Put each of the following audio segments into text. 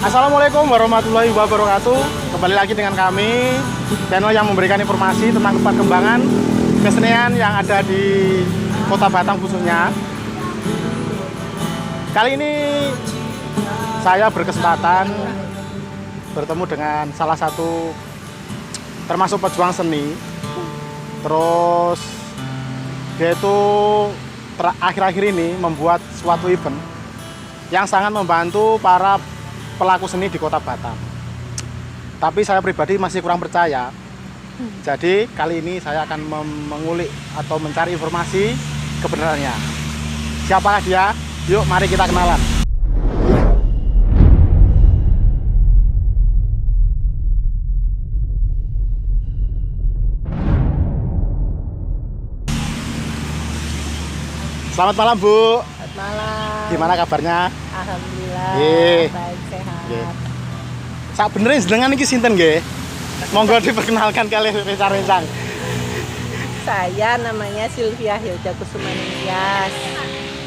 Assalamualaikum warahmatullahi wabarakatuh. Kembali lagi dengan kami, channel yang memberikan informasi tentang perkembangan kesenian yang ada di Kota Batam khususnya. Kali ini saya berkesempatan bertemu dengan salah satu termasuk pejuang seni. Terus dia itu akhir-akhir ini membuat suatu event yang sangat membantu para pelaku seni di Kota Batam. Tapi saya pribadi masih kurang percaya. Jadi kali ini saya akan mengulik atau mencari informasi kebenarannya. Siapakah dia? Yuk mari kita kenalan. Selamat malam, Bu. Selamat malam. Gimana kabarnya? Alhamdulillah. Nggih. Baik, sehat. Nggih. Sak benerin jenengan iki sinten nggih? Monggo diperkenalkan kali rencang-rencang. Saya namanya Sylvia Hilda Kusumanias.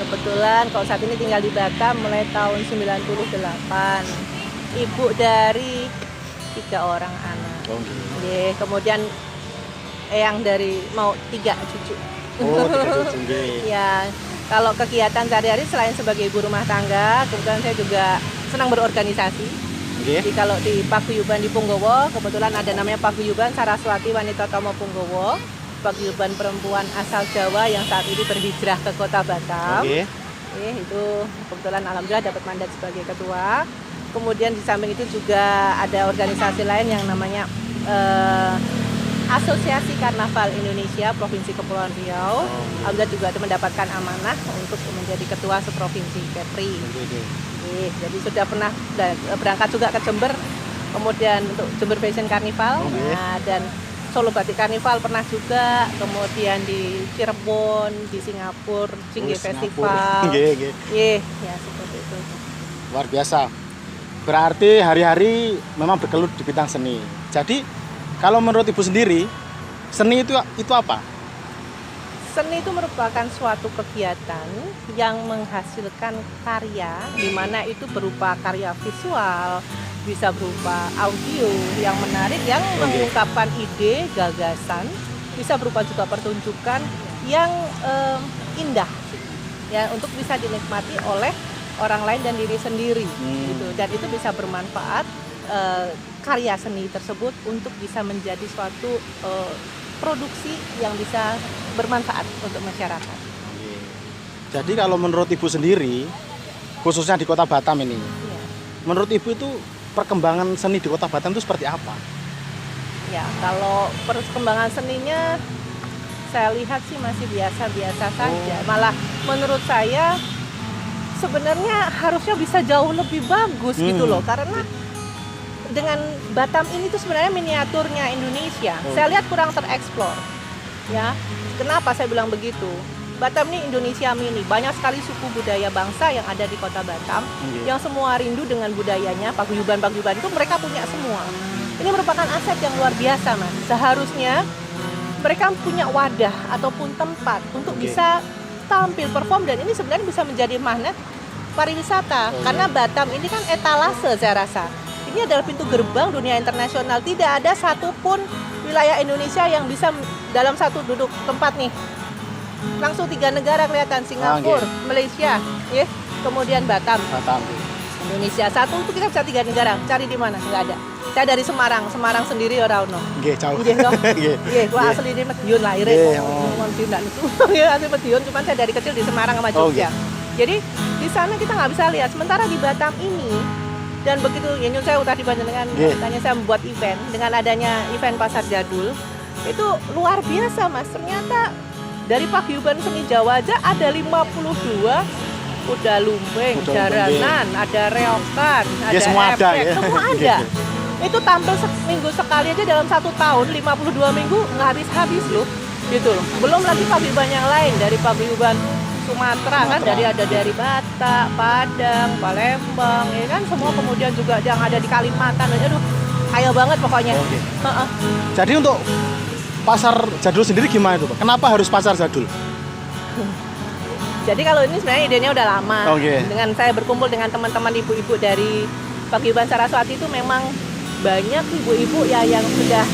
Kebetulan kalau saat ini tinggal di Batam mulai tahun 98. Ibu dari 3 orang anak. Oh, Nggih, kemudian eyang dari mau 3 cucu. oh cucu nggih. Ya, kalau kegiatan sehari-hari selain sebagai ibu rumah tangga, kebetulan saya juga senang berorganisasi. Nggih. Jadi kalau di Paguyuban di Punggowo, kebetulan ada namanya Paguyuban Saraswati Wanita Tomo Punggowo, Paguyuban perempuan asal Jawa yang saat ini berhijrah ke Kota Batam. Oke. Itu kebetulan alhamdulillah dapat mandat sebagai ketua. Kemudian di samping itu juga ada organisasi lain yang namanya Asosiasi Karnaval Indonesia Provinsi Kepulauan Riau. Alhamdulillah juga mendapatkan amanah untuk menjadi ketua seprovinsi Kepri. Jadi sudah pernah berangkat juga ke Jember, kemudian untuk Jember Fashion Carnival, dan Solo Batik Carnival pernah juga, kemudian di Cirebon, di Singapura, Jingge Festival. Ya seperti itu. Luar biasa. Berarti hari-hari memang bergelut di bidang seni. Jadi kalau menurut Ibu sendiri, seni itu apa? Seni itu merupakan suatu kegiatan yang menghasilkan karya, di mana itu berupa karya visual, bisa berupa audio yang menarik, yang mengungkapkan ide, gagasan, bisa berupa juga pertunjukan yang indah, ya, untuk bisa dinikmati oleh orang lain dan diri sendiri, gitu. Dan itu bisa bermanfaat, karya seni tersebut untuk bisa menjadi suatu produksi yang bisa bermanfaat untuk masyarakat. Jadi kalau menurut Ibu sendiri, khususnya di Kota Batam ini, menurut Ibu itu perkembangan seni di Kota Batam itu seperti apa? Ya, kalau perkembangan seninya saya lihat sih masih biasa-biasa saja. Malah menurut saya sebenarnya harusnya bisa jauh lebih bagus gitu loh, karena dengan Batam ini tuh sebenarnya miniaturnya Indonesia. Saya lihat kurang tereksplor. Ya, kenapa saya bilang begitu? Batam ini Indonesia mini, banyak sekali suku budaya bangsa yang ada di Kota Batam, yang semua rindu dengan budayanya. Paguyuban-paguyuban itu mereka punya semua. Ini merupakan aset yang luar biasa, Mas. Seharusnya mereka punya wadah ataupun tempat untuk bisa tampil perform, dan ini sebenarnya bisa menjadi magnet pariwisata. Karena Batam ini kan etalase, saya rasa. Ini adalah pintu gerbang dunia internasional. Tidak ada satupun wilayah Indonesia yang bisa dalam satu duduk tempat nih. Langsung 3 negara kelihatan, Singapura, Malaysia, kemudian Batam. Indonesia satu itu kita bisa 3 negara. Cari di mana? Nggak ada. Saya dari Semarang sendiri ora ono. Nggih, jauh. Nggih, gua asli di Madiun lahir. Madiun ndak niku. Ya, asli Madiun, cuman saya dari kecil di Semarang sama Jogja. Jadi di sana kita nggak bisa lihat. Sementara di Batam ini, dan begitu nyun saya tadi panjenengan tanya saya membuat event dengan adanya event Pasar Jadul, itu luar biasa, Mas. Ternyata dari paguyuban seni Jawa aja ada 52 kuda lumping, jaranan, ada reokan, ada efek, semua ada. Itu tampil seminggu sekali aja dalam 1 tahun, 52 minggu nggak habis-habis loh, gitu loh. Belum lagi paguyuban yang lain, dari paguyuban Sumatera kan, dari Batak, Padang, Palembang, ya kan, semua, kemudian juga yang ada di Kalimantan. Aduh, kaya banget pokoknya. Jadi untuk Pasar Jadul sendiri gimana itu, Pak? Kenapa harus Pasar Jadul? Jadi kalau ini sebenarnya idenya udah lama. Dengan saya berkumpul dengan teman-teman ibu-ibu dari Paguyuban Saraswati itu memang banyak ibu-ibu ya yang sudah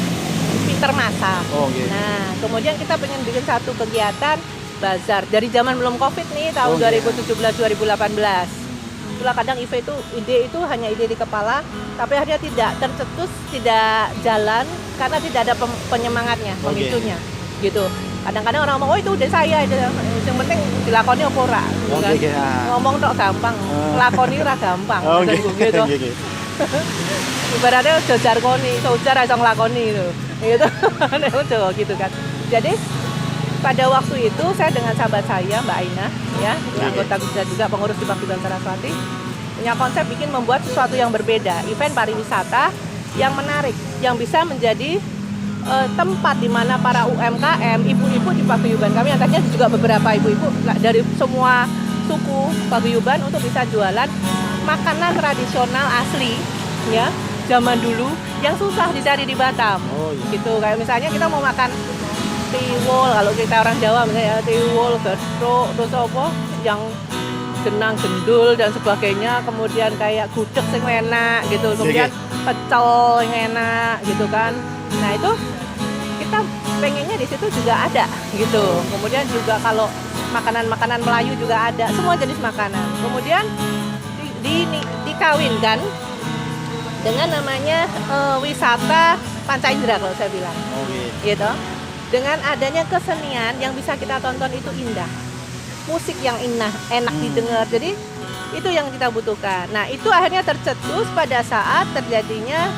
pinter masak. Oh, oke. Nah, kemudian kita pengen bikin satu kegiatan bazar dari zaman belum Covid nih, tahun Oh, iya. 2017 2018. Itulah kadang ide itu hanya ide di kepala, tapi akhirnya tidak tercetus, tidak jalan karena tidak ada penyemangatnya, Oke. pemicunya. Gitu. Kadang-kadang orang ngomong, "Oh, itu udah saya." Yang penting dilakoni apa ora. gitu Oke, kan. oke, ah. Ngomong tok gampang, lakoni ora gampang. Oh, gitu. gitu. Oke. Ibaratnya udah jargoni, ujar iso nglakoni gitu. Gitu. Udah gitu kan. Jadi pada waktu itu saya dengan sahabat saya Mbak Aina ya, anggota juga pengurus di Paguyuban Saraswati, punya konsep bikin membuat sesuatu yang berbeda, event pariwisata yang menarik, yang bisa menjadi tempat di mana para UMKM, ibu-ibu di paguyuban kami, yang tadinya juga beberapa ibu-ibu dari semua suku paguyuban untuk bisa jualan makanan tradisional asli ya zaman dulu yang susah dicari di Batam. Oh, iya. Gitu kayak misalnya kita mau makan tiwul, kalau kita orang Jawa misalnya tiwul, gethuk, terus apa yang genang gendul dan sebagainya, kemudian kayak gudeg yang enak gitu, kemudian pecel yang enak gitu kan. Nah itu kita pengennya di situ juga ada gitu. Kemudian juga kalau makanan-makanan Melayu juga ada, semua jenis makanan. Kemudian dikawinkan dengan namanya wisata panca indera kalau saya bilang, gitu. Dengan adanya kesenian yang bisa kita tonton itu indah, musik yang enak didengar. Jadi itu yang kita butuhkan. Nah itu akhirnya tercetus pada saat terjadinya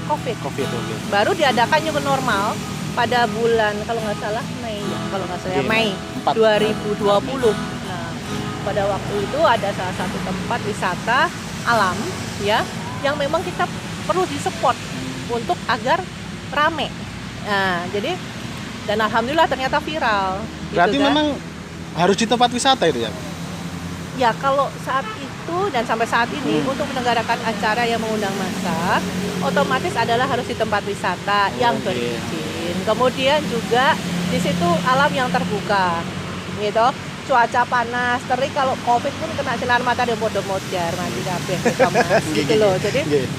COVID. Oke. Baru diadakan new normal pada bulan kalau nggak salah Mei, kalau nggak salah Mei 2020. Nah, pada waktu itu ada salah satu tempat wisata alam ya yang memang kita perlu disupport untuk agar rame. Nah, jadi dan alhamdulillah ternyata viral. Berarti gitu kan. memang harus di tempat wisata itu ya? Ya kalau saat itu dan sampai saat ini untuk menyelenggarakan acara yang mengundang massa, otomatis adalah harus di tempat wisata yang berizin. Kemudian juga di situ alam yang terbuka, gitu. Cuaca panas, terik, kalau COVID pun kena sinar matahari podo modar mandi kabeh gitu loh. Jadi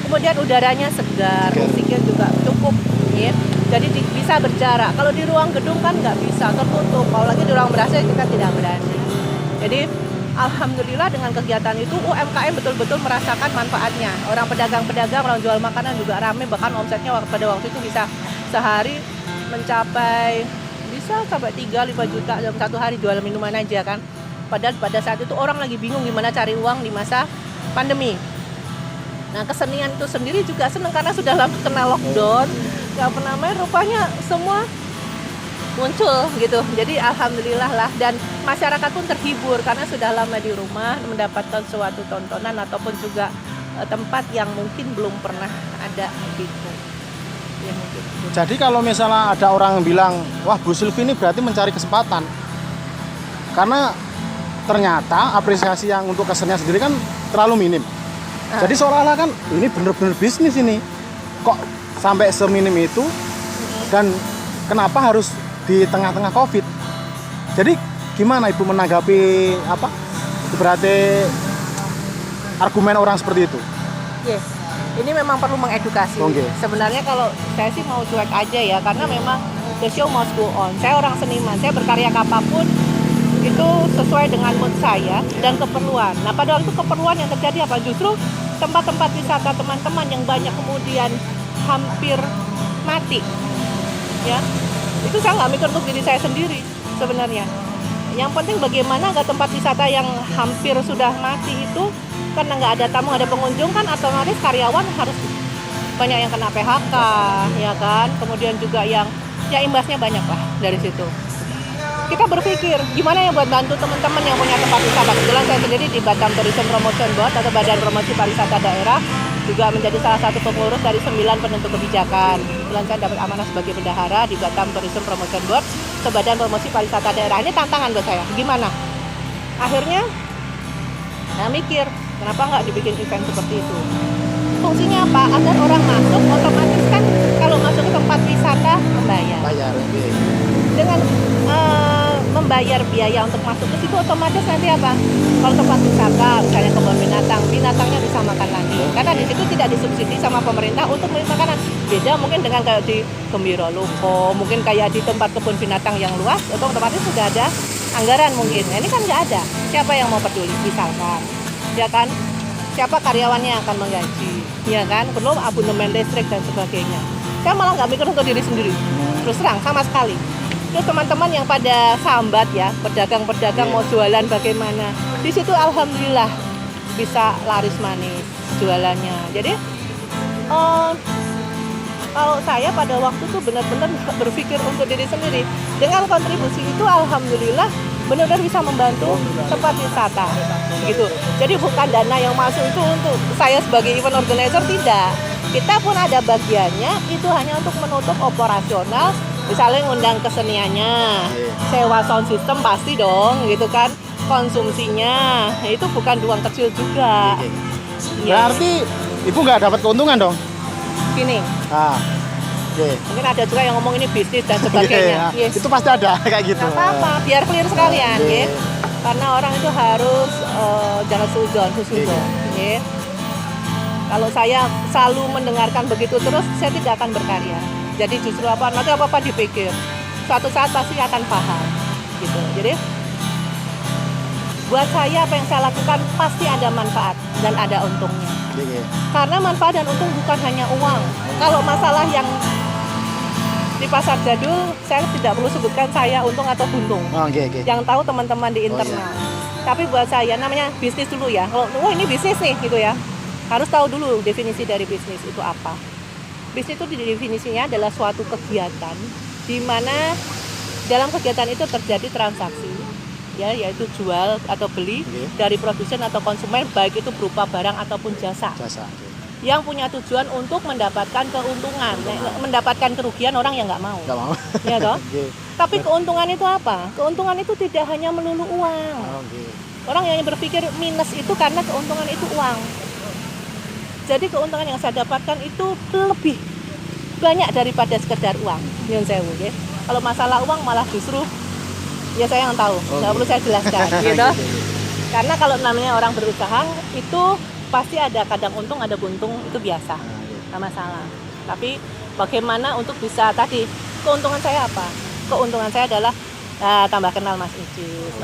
kemudian udaranya segar, musiknya juga cukup, gitu. Jadi bisa berjarak. Kalau di ruang gedung kan nggak bisa, tertutup. Apalagi di ruang berasa kita tidak berani. Jadi alhamdulillah dengan kegiatan itu UMKM betul-betul merasakan manfaatnya. Orang pedagang-pedagang, orang jual makanan juga ramai, bahkan omsetnya pada waktu itu bisa sehari mencapai bisa sampai 3-5 juta dalam satu hari jual minuman aja kan. Padahal pada saat itu orang lagi bingung gimana cari uang di masa pandemi. Nah kesenian itu sendiri juga senang karena sudah lama kena lockdown, nggak pernah main, rupanya semua muncul gitu. Jadi alhamdulillah lah, dan masyarakat pun terhibur karena sudah lama di rumah mendapatkan suatu tontonan ataupun juga tempat yang mungkin belum pernah ada gitu. Ya, mungkin. Jadi kalau misalnya ada orang yang bilang, wah Bu Sylvie ini berarti mencari kesempatan, karena ternyata apresiasi yang untuk kesenian sendiri kan terlalu minim. Jadi seolah-olah kan ini bener-bener bisnis ini, kok sampai seminim itu, dan kenapa harus di tengah-tengah COVID. Jadi gimana Ibu menanggapi apa? Berarti argumen orang seperti itu? Yes. Ini memang perlu mengedukasi. Okay. Sebenarnya kalau saya sih mau cuek aja ya, karena memang the show must go on. Saya orang seniman, saya berkarya apapun itu sesuai dengan mood saya dan keperluan. Nah pada waktu keperluan yang terjadi apa? Justru tempat-tempat wisata teman-teman yang banyak kemudian hampir mati. Ya, itu saya nggak mikir untuk diri saya sendiri sebenarnya. Yang penting bagaimana agar tempat wisata yang hampir sudah mati itu, karena nggak ada tamu, nggak ada pengunjung kan, otomatis karyawan harus banyak yang kena PHK, ya kan. Kemudian juga yang ya imbasnya banyak lah dari situ. Kita berpikir gimana ya buat bantu teman-teman yang punya tempat wisata. Kebetulan saya sendiri di Batam Tourism Promotion Board atau Badan Promosi Pariwisata Daerah juga menjadi salah satu pengurus dari 9 penentu kebijakan. Kebetulan saya dapat amanah sebagai bendahara di Batam Tourism Promotion Board ke Badan Promosi Pariwisata Daerah. Ini tantangan buat saya. Gimana? Akhirnya saya mikir, kenapa nggak dibikin event seperti itu? Fungsinya apa? Agar orang masuk, otomatis kan kalau masuk ke tempat wisata membayar. Dengan membayar biaya untuk masuk ke situ, otomatis nanti apa? Kalau tempat wisata, misalnya kebun binatang, binatangnya bisa makan tidak disubsidi sama pemerintah untuk membeli makanan. Beda mungkin dengan kayak di Gembira Loko, mungkin kayak di tempat kebun binatang yang luas, itu otomatis sudah ada anggaran mungkin. Nah, ini kan nggak ada. Siapa yang mau peduli misalkan, ya kan? Siapa karyawannya yang akan menggaji, ya kan? Belum abonemen listrik dan sebagainya. Saya malah nggak mikir untuk diri sendiri, terus terang sama sekali. Terus teman-teman yang pada sambat ya, pedagang-pedagang mau jualan bagaimana, di situ alhamdulillah bisa laris manis jualannya. Jadi kalau saya pada waktu itu benar-benar berpikir untuk diri sendiri. Dengan kontribusi itu alhamdulillah benar-benar bisa membantu tempat wisata gitu. Jadi bukan dana yang masuk itu untuk saya sebagai event organizer, tidak. Kita pun ada bagiannya, itu hanya untuk menutup operasional, misalnya ngundang keseniannya, sewa sound system pasti dong gitu kan, konsumsinya itu bukan uang kecil juga. Berarti ibu nggak dapat keuntungan dong? Gini, mungkin ada juga yang ngomong ini bisnis dan sebagainya. Itu pasti ada kayak gitu. Nggak apa-apa, biar clear sekalian, karena orang itu harus jangan suzon. Kalau saya selalu mendengarkan begitu terus, saya tidak akan berkarya. Jadi justru nanti apa-apa dipikir, suatu saat pasti akan paham gitu. Jadi buat saya apa yang saya lakukan pasti ada manfaat dan ada untungnya. Karena manfaat dan untung bukan hanya uang. Kalau masalah yang di pasar jadul, saya tidak perlu sebutkan saya untung atau buntung. Yang tahu teman-teman di internal. Tapi buat saya namanya bisnis dulu ya. Kalau ini bisnis nih gitu ya, harus tahu dulu definisi dari bisnis itu apa. Bisnis itu definisinya adalah suatu kegiatan di mana dalam kegiatan itu terjadi transaksi, ya, yaitu jual atau beli dari produsen atau konsumen, baik itu berupa barang ataupun jasa. Yang punya tujuan untuk mendapatkan keuntungan, mendapatkan kerugian orang yang nggak mau. Ya toh? Tapi keuntungan itu apa? Keuntungan itu tidak hanya melulu uang. Orang yang berpikir minus itu karena keuntungan itu uang. Jadi keuntungan yang saya dapatkan itu lebih banyak daripada sekedar uang. Nyun sewu, ya. Kalau masalah uang malah justru ya saya yang tahu, nggak perlu saya jelaskan, gitu. Karena kalau namanya orang berusaha itu pasti ada kadang untung, ada buntung, itu biasa, nggak masalah. Tapi bagaimana untuk bisa tadi, keuntungan saya apa? Keuntungan saya adalah tambah kenal Mas Icis,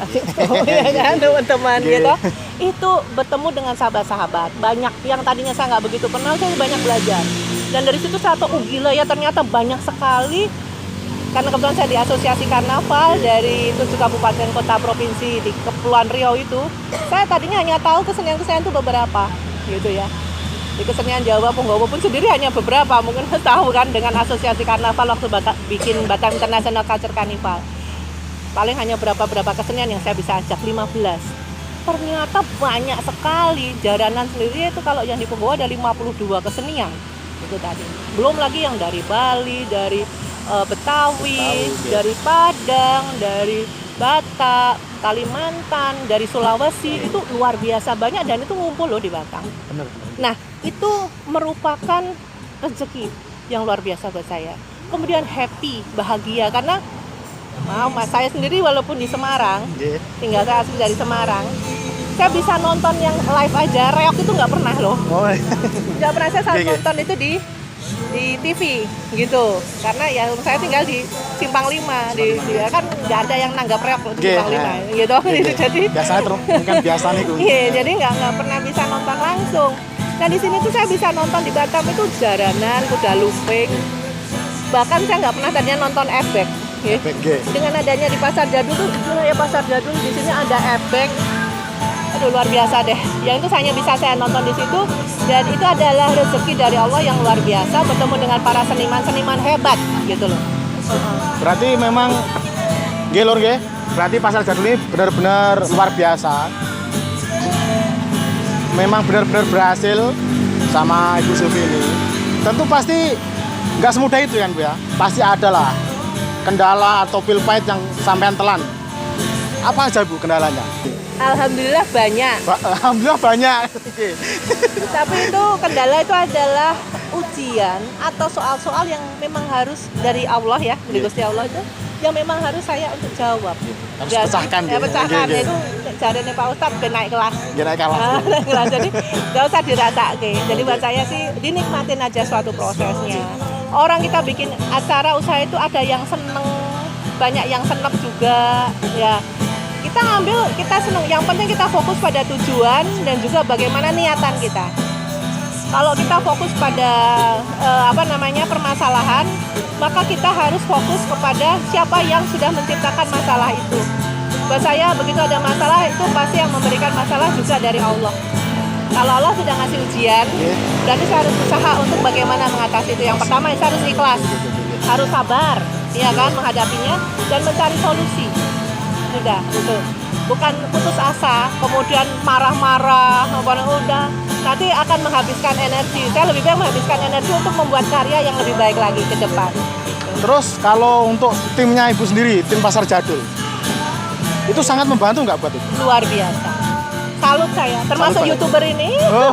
ya kan teman-teman gitu. Itu bertemu dengan sahabat-sahabat banyak yang tadinya saya nggak begitu kenal, saya banyak belajar. Dan dari situ saya tahu, gila ya ternyata banyak sekali. Karena kebetulan saya di Asosiasi Karnaval dari 7 kabupaten kota provinsi di Kepulauan Riau itu, saya tadinya hanya tahu kesenian-kesenian itu beberapa, gitu ya. Di kesenian Jawa Punggawa pun sendiri hanya beberapa, mungkin tahu kan dengan Asosiasi Karnaval waktu bikin Batam International Culture Carnival. Paling hanya berapa kesenian yang saya bisa ajak, 15. Ternyata banyak sekali. Jaranan sendiri itu kalau yang di Punggawa ada 52 kesenian. Itu tadi. Belum lagi yang dari Bali, dari Betawi, dari Padang, dari Batak, Kalimantan, dari Sulawesi, itu luar biasa banyak dan itu ngumpul loh di Batam. Nah, itu merupakan rezeki yang luar biasa buat saya. Kemudian happy, bahagia karena saya sendiri walaupun di Semarang, tinggal saya asli dari Semarang, saya bisa nonton yang live aja, reok itu nggak pernah loh. Nggak pernah saya selalu nonton itu di TV gitu, karena ya saya tinggal di Simpang 5, kan nggak ada yang nanggap reok di Simpang 5 gitu. Jadi biasanya mungkin biasa nih. Jadi nggak pernah bisa nonton langsung. Nah di sini tuh saya bisa nonton di Batam itu jaranan, kuda lumping, bahkan saya nggak pernah tadinya nonton ebek. Dengan adanya di pasar jadul tuh, ya pasar jadul di sini ada ebek. Aduh luar biasa deh. Yang itu hanya bisa saya nonton di situ, dan itu adalah rezeki dari Allah yang luar biasa, bertemu dengan para seniman-seniman hebat gitu loh. Berarti memang gelor ge. Berarti pasar jadul ini benar-benar luar biasa. Memang benar-benar berhasil sama Ibu Sufi ini. Tentu pasti nggak semudah itu kan Bu ya. Pasti ada lah kendala atau pil pahit yang sampean telan. Apa aja Bu kendalanya? Alhamdulillah banyak. Alhamdulillah banyak. Tapi itu kendala itu adalah ujian atau soal-soal yang memang harus dari Allah ya, dari Gusti Allah itu yang memang harus saya untuk jawab. Harus pecahkan ya, pecahkan nggih. itu jarene Pak Ustadz ben naik kelas. Nggih naik kelas. Naik kelas. Jadi nggak usah dirasake. Jadi buat saya sih dinikmatin aja suatu prosesnya. Orang kita bikin acara usaha itu ada yang seneng, banyak yang senep juga ya. Kita ngambil, kita seneng. Yang penting kita fokus pada tujuan dan juga bagaimana niatan kita. Kalau kita fokus pada permasalahan, maka kita harus fokus kepada siapa yang sudah menciptakan masalah itu. Buat saya begitu ada masalah itu pasti yang memberikan masalah juga dari Allah. Kalau Allah sudah ngasih ujian, berarti saya harus usaha untuk bagaimana mengatasi itu. Yang pertama saya harus ikhlas, harus sabar, ya kan, menghadapinya dan mencari solusi. Sudah, itu. Bukan putus asa, kemudian marah-marah, udah. Nanti akan menghabiskan energi. Saya lebih baik menghabiskan energi untuk membuat karya yang lebih baik lagi ke depan. Terus kalau untuk timnya Ibu sendiri, tim Pasar Jadul, itu sangat membantu nggak buat Ibu? Luar biasa. Salut saya, termasuk Salut, YouTuber ini. Oh.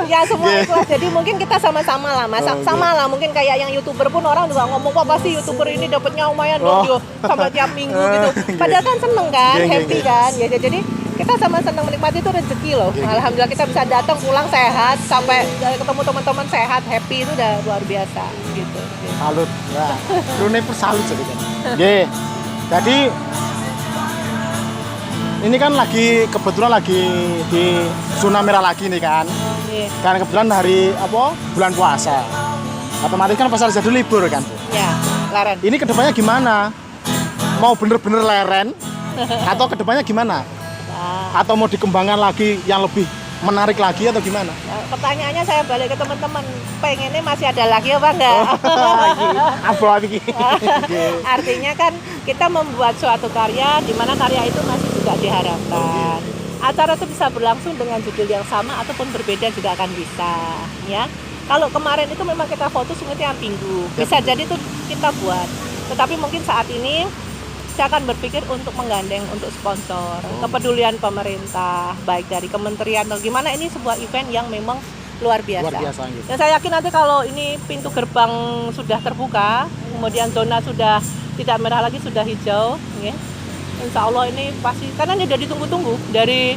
Ya semua ikhlas. Jadi mungkin kita sama-sama lah, Mas. Sama lah. Mungkin kayak yang YouTuber pun orang juga ngomong kok pasti YouTuber ini dapatnya lumayan dong, yo, sampai tiap minggu gitu. Padahal kan seneng kan, happy kan. Ya jadi kita sama senang menikmati itu rezeki loh. Alhamdulillah kita bisa datang pulang sehat, sampai ketemu teman-teman sehat, happy itu udah luar biasa gitu. Salut. Ya. Rune salut jadi kan. Nggih. Jadi ini kan kebetulan lagi di zona merah lagi nih kan. Karena kebetulan hari bulan puasa. Otomatis kan Pasar Jadul libur kan. Ya, leren. Ini kedepannya gimana? Mau bener-bener leren atau kedepannya gimana? Atau mau dikembangkan lagi yang lebih menarik lagi atau gimana? Pertanyaannya saya balik ke teman-teman, pengennya masih ada lagi apa enggak? Apa lagi? Artinya kan kita membuat suatu karya di mana karya itu masih juga diharapkan. Acara itu bisa berlangsung dengan judul yang sama ataupun berbeda juga akan bisa, ya. Kalau kemarin itu memang kita foto tiap minggu, bisa jadi itu kita buat. Tetapi mungkin saat ini saya akan berpikir untuk menggandeng untuk sponsor, kepedulian pemerintah, baik dari kementerian atau gimana, ini sebuah event yang memang luar biasa. Gitu. Dan saya yakin nanti kalau ini pintu gerbang sudah terbuka, kemudian zona sudah tidak merah lagi, sudah hijau, ya. Insya Allah ini pasti, karena ini sudah ditunggu-tunggu dari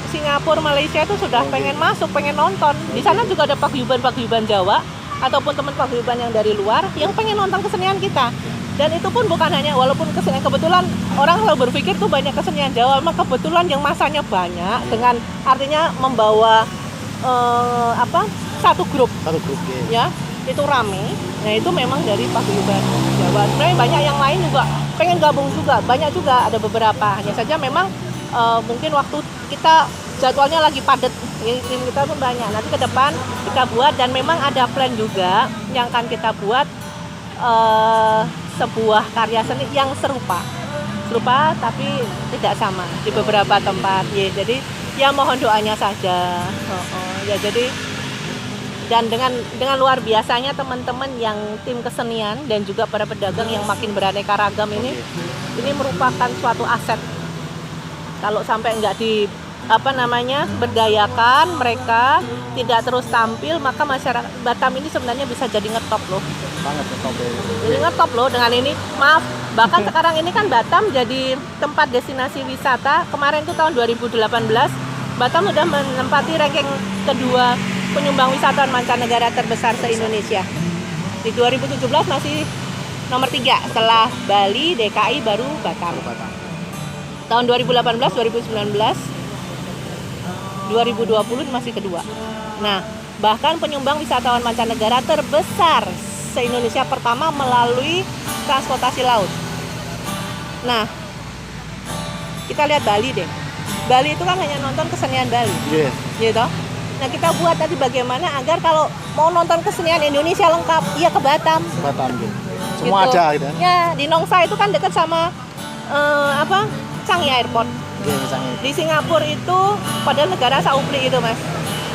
Singapura, Malaysia itu sudah pengen masuk, pengen nonton. Di sana juga ada paguyuban Jawa ataupun teman paguyuban yang dari luar yang pengen nonton kesenian kita. Dan itu pun bukan hanya, walaupun kesenian, kebetulan orang selalu berpikir tuh banyak kesenian Jawa, memang kebetulan yang masanya banyak, dengan artinya membawa satu grup ya, itu rame. Nah itu memang dari paguyuban Jawa. Sebenarnya banyak yang lain juga pengen gabung juga, banyak juga, ada beberapa. Hanya saja memang mungkin waktu kita jadwalnya lagi padat, tim kita pun banyak. Nanti ke depan kita buat, dan memang ada plan juga yang akan kita buat sebuah karya seni yang serupa tapi tidak sama di beberapa tempat, ya. Jadi ya mohon doanya saja. Ya jadi, dan dengan luar biasanya teman-teman yang tim kesenian dan juga para pedagang yang makin beraneka ragam ini merupakan suatu aset. Kalau sampai nggak berdayakan, mereka tidak terus tampil, maka masyarakat Batam ini sebenarnya bisa jadi ngetop loh. Banget ngetop ya. Jadi ngetop loh dengan ini. Maaf, bahkan sekarang ini kan Batam jadi tempat destinasi wisata. Kemarin itu tahun 2018, Batam sudah menempati ranking kedua penyumbang wisatawan mancanegara terbesar se-Indonesia. Di 2017 masih nomor 3, setelah Bali, DKI, baru Batam. Tahun 2018, 2019, 2020 masih kedua. Nah, bahkan penyumbang wisatawan mancanegara terbesar se-Indonesia pertama melalui transportasi laut. Nah, kita lihat Bali deh. Bali itu kan hanya nonton kesenian Bali, gitu. Nah, kita buat tadi bagaimana agar kalau mau nonton kesenian Indonesia lengkap, iya ke Batam. Gitu. Semua gitu. Ada gitu. Ya, di Nongsa itu kan dekat sama Changi Airport. Di Singapura itu, padahal negara Saupli itu, Mas,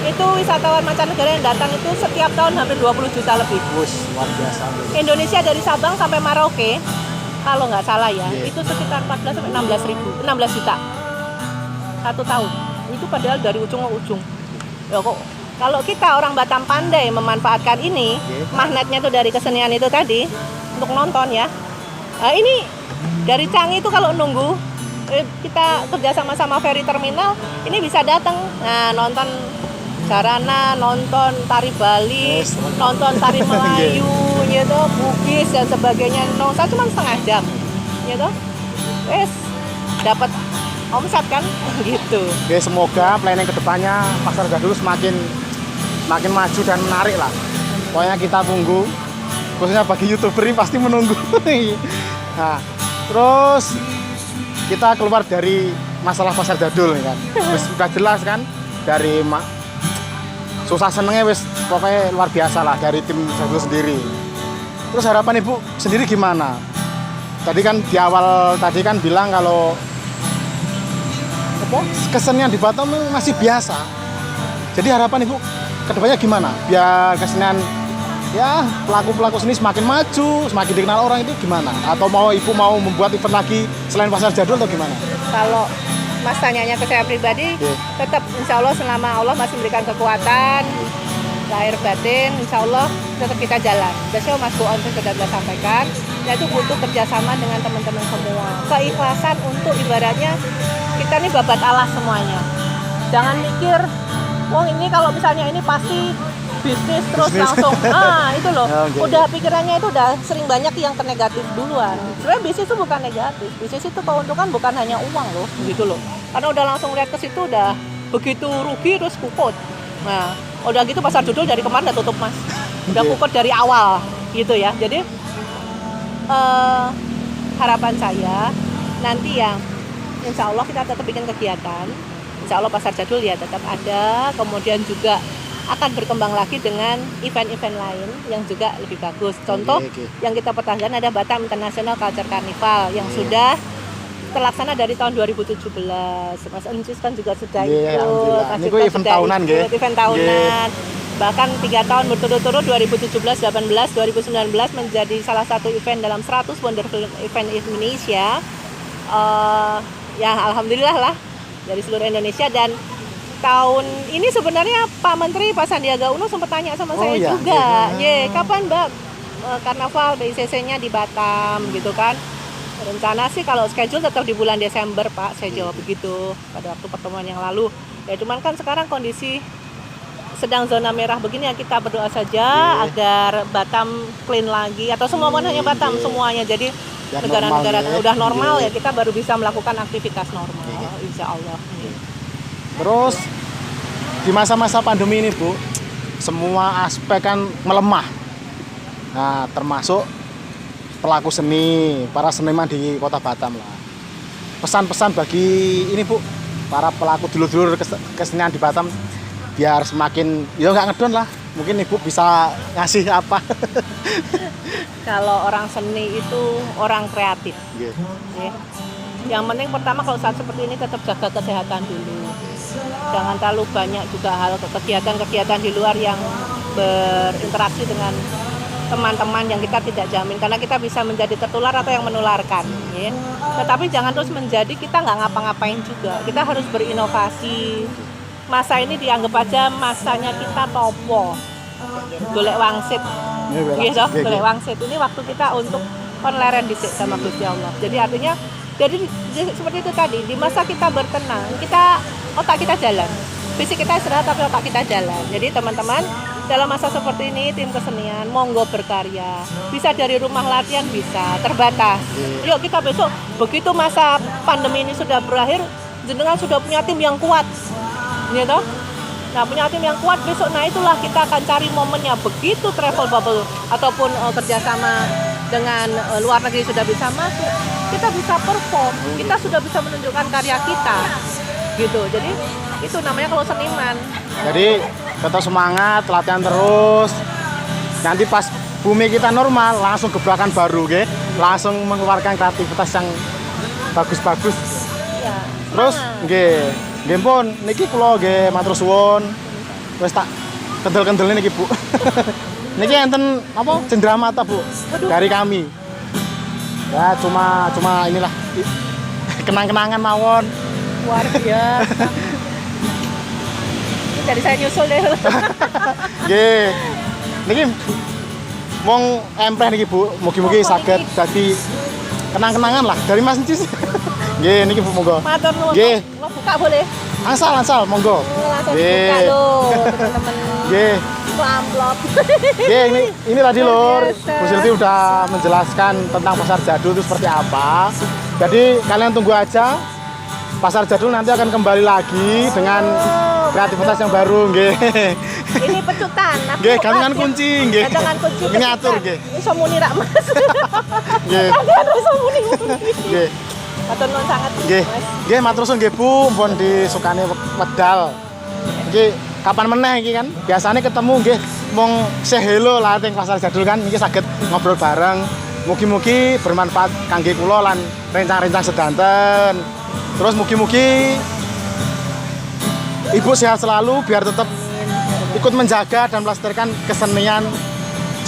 itu wisatawan mancanegara yang datang itu setiap tahun hampir 20 juta lebih. Luar biasa. Indonesia dari Sabang sampai Merauke, kalau nggak salah ya, itu sekitar 14 sampai 16 juta satu tahun. Itu padahal dari ujung ke ujung. Ya kok, kalau kita orang Batam pandai memanfaatkan ini, magnetnya tuh dari kesenian itu tadi untuk nonton ya. Nah, ini dari Canggih itu kalau nunggu kita kerja sama-sama ferry terminal, ini bisa datang. Nah, nonton Jarana, nonton tari Bali, Yes. nonton tari Melayu, gitu, Bugis dan sebagainya. Nonton cuma setengah jam, gitu. Wes dapat omset kan, gitu. Oke, semoga pelayanan kedepannya Pasar Jadul semakin maju dan menarik lah. Pokoknya kita tunggu, khususnya bagi YouTuber ini pasti menunggu. Nah, terus kita keluar dari masalah Pasar Jadul nih kan. Wis sudah jelas kan dari susah senengnya wis pokoknya luar biasa lah dari tim Jadul sendiri. Terus harapan Ibu sendiri gimana? Tadi kan di awal tadi kan bilang kalau kesenian di Batam masih biasa. Jadi harapan Ibu kedepannya gimana? Biar kesenian ya pelaku-pelaku seni semakin maju, semakin dikenal orang itu gimana? Atau Ibu mau membuat event lagi selain Pasar Jadul atau gimana? Kalau Mas tanyanya ke saya pribadi, tetap insya Allah selama Allah masih memberikan kekuatan, lahir batin, insya Allah tetap kita jalan. Jadi Mas Buon sudah sampaikan, yaitu butuh kerjasama dengan teman-teman semua. Keikhlasan untuk ibaratnya kita ini babat Allah semuanya. Jangan mikir, wong ini kalau misalnya ini pasti bisnis terus langsung, itu loh. Udah pikirannya itu udah sering banyak yang ke negatif duluan. Sebenarnya bisnis itu bukan negatif, bisnis itu keuntungan bukan hanya uang loh, gitu loh. Karena udah langsung lihat ke situ udah begitu rugi terus kukut. Nah, udah gitu Pasar Jadul dari kemarin udah tutup Mas, udah kukut dari awal, gitu ya. Jadi harapan saya nanti ya, insya Allah kita tetap bikin kegiatan. Insya Allah Pasar Jadul ya tetap ada, kemudian juga akan berkembang lagi dengan event-event lain yang juga lebih bagus. Contoh yang kita pertahankan ada Batam International Culture Carnival yang sudah terlaksana dari tahun 2017. Mas Encis kan juga sudah ikut. Ini event tahunan, event tahunan. Bahkan 3 tahun berturut-turut 2017, 18, 2019 menjadi salah satu event dalam 100 Wonderful Event Indonesia. Ya alhamdulillah lah dari seluruh Indonesia. Dan tahun ini sebenarnya Pak Menteri Pak Sandiaga Uno sempat tanya sama saya juga, kapan Mbak karnaval BICC-nya di Batam gitu kan. Rencana sih kalau schedule tetap di bulan Desember Pak, saya jawab begitu pada waktu pertemuan yang lalu. Ya cuman kan sekarang kondisi sedang zona merah begini ya, kita berdoa saja agar Batam clean lagi, atau semua bukan hanya Batam, semuanya. Jadi negara-negara udah normal ya kita baru bisa melakukan aktivitas normal, insya Allah. Terus di masa-masa pandemi ini Bu, semua aspek kan melemah. Nah, termasuk pelaku seni, para seniman di Kota Batam lah. Pesan-pesan bagi ini Bu, para pelaku dulur-dulur kesenian di Batam biar semakin ya nggak ngedon lah. Mungkin Ibu bisa ngasih apa? Kalau orang seni itu orang kreatif. Yang penting pertama kalau saat seperti ini tetap jaga kesehatan dulu. Jangan terlalu banyak juga hal kegiatan-kegiatan di luar yang berinteraksi dengan teman-teman yang kita tidak jamin, karena kita bisa menjadi tertular atau yang menularkan. Tetapi jangan terus menjadi kita nggak ngapa-ngapain juga. Kita harus berinovasi. Masa ini dianggap aja masanya kita topo, golek wangsit, gitu, golek wangsit. Ini waktu kita untuk konleren dhisik sama Gusti Allah. Jadi artinya, jadi seperti itu tadi, di masa kita bertenang, otak kita jalan, fisik kita istirahat tapi otak kita jalan. Jadi teman-teman dalam masa seperti ini tim kesenian monggo berkarya, bisa dari rumah latihan bisa, terbatas. Yuk kita besok begitu masa pandemi ini sudah berakhir, jenengan sudah punya tim yang kuat. Gitu. Nah punya tim yang kuat besok, nah itulah kita akan cari momennya. Begitu travel bubble ataupun kerjasama dengan luar negeri sudah bisa masuk, kita bisa perform, kita sudah bisa menunjukkan karya kita, gitu. Jadi itu namanya kalau seniman. Jadi tetap semangat, latihan terus. Nanti pas bumi kita normal, langsung gebrakan baru, langsung mengeluarkan kreativitas yang bagus-bagus. Ya, terus, nggih pun niki kula nggih matur suwun. Wis tak kendel-kendel niki Bu. Niki enten apa? Cendramata Bu dari kami. Ya cuma inilah kenang-kenangan mawon. Luar biasa. Jadi saya nyusul deh. Nggih. Niki wong empreh niki Bu, mugi-mugi saged dadi kenang-kenangan lah dari Mas Encis. Nggih, niki Bu monggo. Matur nuwun. Nggih. Lo buka boleh? Ansal monggo. Langsung Nggih. buka loh, teman-teman. Nggih. Amplop. Nggih, ini tadi Luar Lur, biasa. Bu Silvi udah menjelaskan tentang pasar jadul itu seperti apa. Jadi kalian tunggu aja. Pasar jadul nanti akan kembali lagi dengan kreativitas yang baru, nggih. Ini pecutan. Nggih, gantungan kunci, nggih. Gantungan kunci. Ini ngatur, nggih. Iso muni rak Mas. Nggih. Kalian iso muni. Nggih. Matur nuwun sangat. Nggih. Mas. Nggih, matur suwun nggih Bu, pun disukani wedal. Iki kapan meneh iki kan? Biasanya ketemu nggih mong say hello lah teng pasar jadul kan iki saged ngobrol bareng. Mugi-mugi bermanfaat kangge kula lan rencang-rencang sedanten. Terus mugi-mugi Ibu sehat selalu biar tetap ikut menjaga dan melestarikan kesenian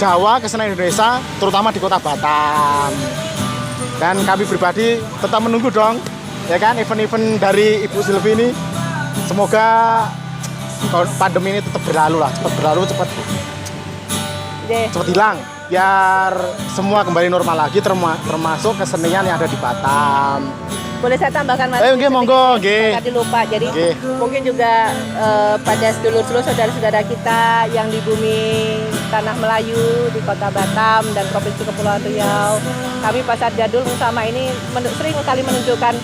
Jawa, kesenian Indonesia, terutama di Kota Batam. Dan kami pribadi tetap menunggu dong, ya kan, event-event dari Ibu Silvi ini. Semoga pandemi ini tetap berlalu lah, cepat berlalu, cepat hilang, biar semua kembali normal lagi, termasuk kesenian yang ada di Batam. Boleh saya tambahkan Mas? Nggih, monggo, nggih. Tadi lupa. Jadi Nggih. mungkin juga pada sedulur-sedulur saudara-saudara kita yang di bumi Tanah Melayu, di Kota Batam dan Provinsi Kepulauan Riau. Kami Pasar Jadul bersama ini sering kali menunjukkan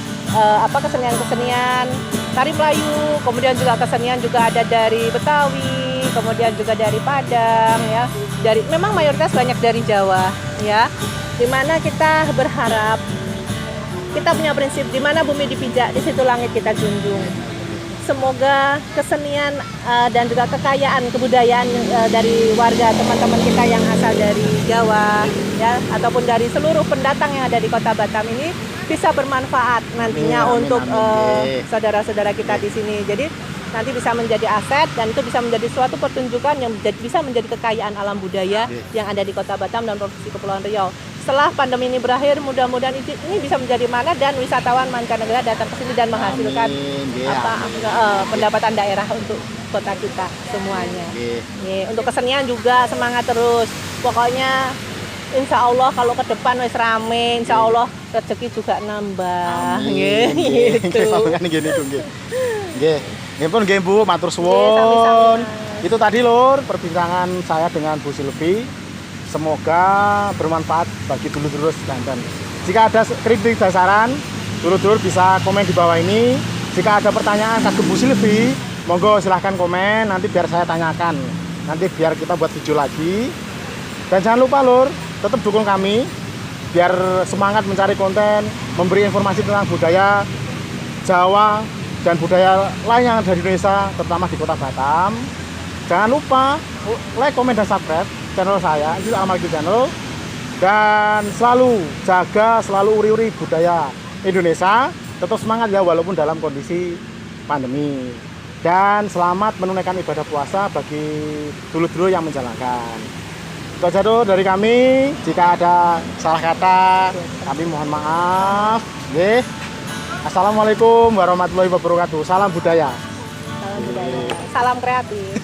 kesenian-kesenian tari Melayu, kemudian juga kesenian juga ada dari Betawi, kemudian juga dari Padang ya. Memang mayoritas banyak dari Jawa ya. Dimana kita berharap kita punya prinsip di mana bumi dipijak, di situ langit kita junjung. Semoga kesenian dan juga kekayaan kebudayaan dari warga teman-teman kita yang asal dari Jawa ya ataupun dari seluruh pendatang yang ada di Kota Batam ini bisa bermanfaat nantinya Amin, untuk amin. saudara-saudara kita di sini. Jadi nanti bisa menjadi aset dan itu bisa menjadi suatu pertunjukan yang bisa menjadi kekayaan alam budaya yang ada di Kota Batam dan Provinsi Kepulauan Riau. Setelah pandemi ini berakhir, mudah-mudahan ini bisa menjadi magnet dan wisatawan mancanegara datang ke sini dan menghasilkan pendapatan daerah untuk kota kita semuanya. Untuk kesenian juga semangat terus. Pokoknya insya Allah kalau ke depan wis rame, insya Allah rezeki juga nambah. Gitu. Nggih pun nggih Bu, matur Nggih, suwun. sami-sami, Mas. Itu tadi Lur perbincangan saya dengan Bu Silvi. Semoga bermanfaat bagi dulur-dulur sedanten. Jika ada kritik dan saran, dulur-dulur bisa komen di bawah ini. Jika ada pertanyaan kagem Bu Silvi, monggo silahkan komen, nanti biar saya tanyakan. Nanti biar kita buat video lagi. Dan jangan lupa Lur, tetap dukung kami biar semangat mencari konten, memberi informasi tentang budaya Jawa dan budaya lain yang ada di Indonesia, terutama di Kota Batam. Jangan lupa like, komen, dan subscribe channel saya, itu Amalki Channel. Dan selalu jaga, selalu uri-uri budaya Indonesia. Tetap semangat ya walaupun dalam kondisi pandemi. Dan selamat menunaikan ibadah puasa bagi dulur-dulur yang menjalankan. Itu aja tuh dari kami. Jika ada salah kata, kami mohon maaf. Nggih. Assalamualaikum warahmatullahi wabarakatuh. Salam budaya. Salam budaya. Salam kreatif.